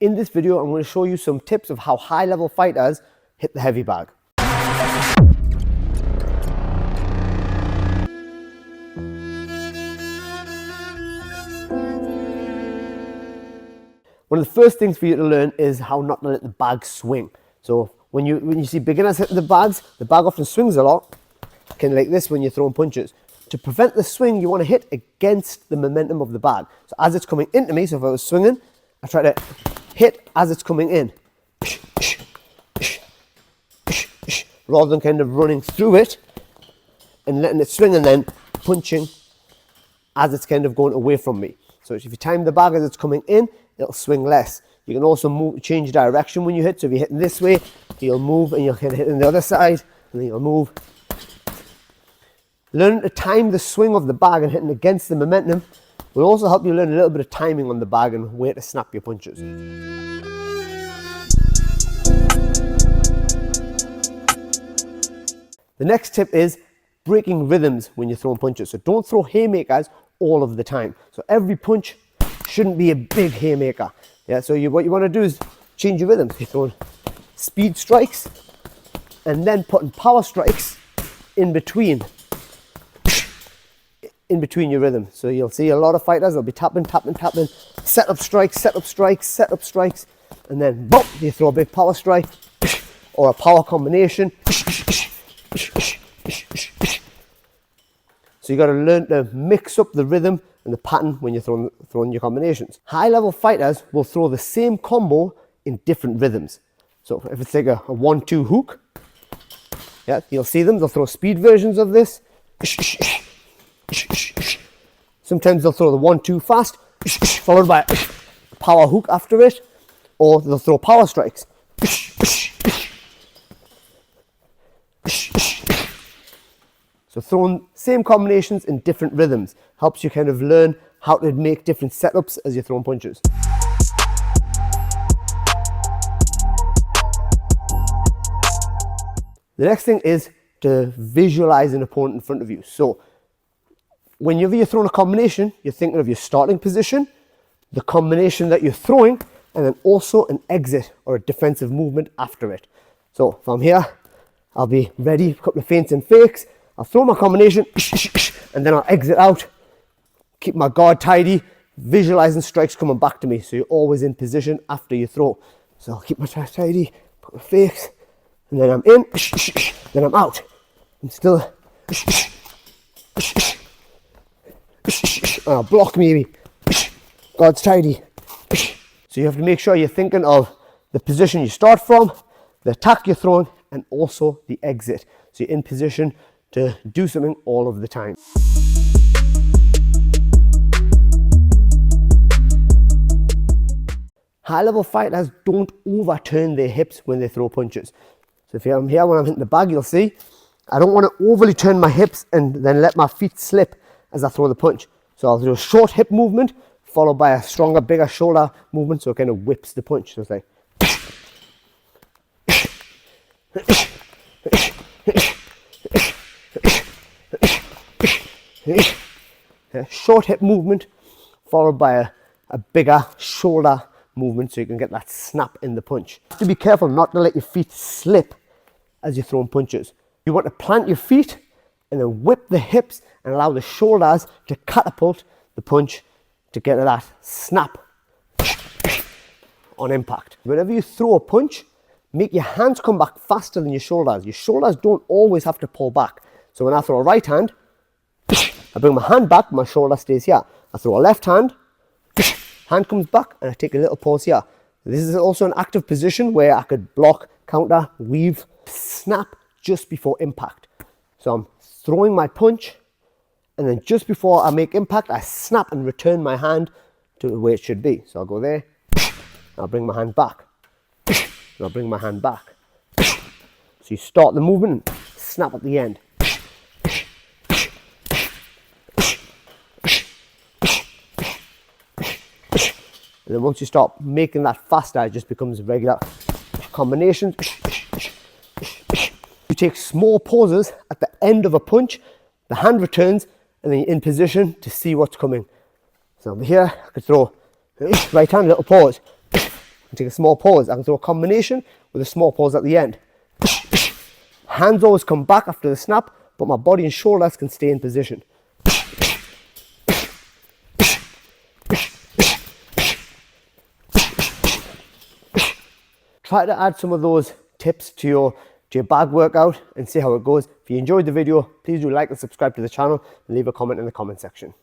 In this video, I'm going to show you some tips of how high-level fighters hit the heavy bag. One of the first things for you to learn is how not to let the bag swing. So when you see beginners hitting the bag often swings a lot, kind of like this when you're throwing punches. To prevent the swing, you want to hit against the momentum of the bag. So as it's coming into me, so if I was swinging, I try to hit as it's coming in, rather than kind of running through it and letting it swing and then punching as it's kind of going away from me. So if you time the bag as it's coming in, it'll swing less. You can also change direction when you hit. So if you're hitting this way, you'll move and you'll hit on the other side, and then you'll move. Learning to time the swing of the bag and hitting against the momentum will also help you learn a little bit of timing on the bag and where to snap your punches. The next tip is breaking rhythms when you're throwing punches. So don't throw haymakers all of the time. So every punch shouldn't be a big haymaker. Yeah, so what you want to do is change your rhythms. You're throwing speed strikes and then putting power strikes in between your rhythm. So you'll see a lot of fighters, they'll be tapping, set up strikes, and then boom, you throw a big power strike or a power combination. So you got to learn to mix up the rhythm and the pattern when you're throwing your combinations. High-level fighters will throw the same combo in different rhythms. So if it's like a 1-2 hook, yeah, you'll see them, they'll throw speed versions of this. Sometimes they'll throw the 1-2 fast, followed by a power hook after it, or they'll throw power strikes. So throwing same combinations in different rhythms helps you kind of learn how to make different setups as you're throwing punches. The next thing is to visualize an opponent in front of you. So whenever you're throwing a combination, you're thinking of your starting position, the combination that you're throwing, and then also an exit or a defensive movement after it. So if I'm here, I'll be ready, a couple of feints and fakes, I'll throw my combination, and then I'll exit out, keep my guard tidy, visualizing strikes coming back to me. So you're always in position after you throw. So I'll keep my chest tidy, put my fakes, and then I'm in, then I'm out. I'm still, block maybe, guard's tidy. So you have to make sure you're thinking of the position you start from, the attack you're throwing, and also the exit. So you're in position to do something all of the time. High-level fighters don't overturn their hips when they throw punches. So if I'm here when I'm hitting the bag, you'll see, I don't want to overly turn my hips and then let my feet slip as I throw the punch. So I'll do a short hip movement followed by a stronger, bigger shoulder movement, so it kind of whips the punch. So it's like a short hip movement followed by a bigger shoulder movement, so you can get that snap in the punch. You have to be careful not to let your feet slip as you're throwing punches. You want to plant your feet and then whip the hips and allow the shoulders to catapult the punch to get to that snap on impact. Whenever you throw a punch, make your hands come back faster than your shoulders. Your shoulders don't always have to pull back. So when I throw a right hand, I bring my hand back, my shoulder stays here. I throw a left hand, hand comes back, and I take a little pause here. This is also an active position where I could block, counter, weave, snap just before impact. So I'm throwing my punch, and then just before I make impact, I snap and return my hand to where it should be. So I'll go there, I'll bring my hand back, and I'll bring my hand back. So you start the movement and snap at the end. And then once you start making that faster, it just becomes regular combinations. You take small pauses at the end of a punch, the hand returns, and then you're in position to see what's coming. So over here, I could throw right hand, little pause, can take a small pause. I can throw a combination with a small pause at the end. Hands always come back after the snap, but my body and shoulders can stay in position. Try to add some of those tips to your bag workout and see how it goes. If you enjoyed the video, please do like and subscribe to the channel and leave a comment in the comment section.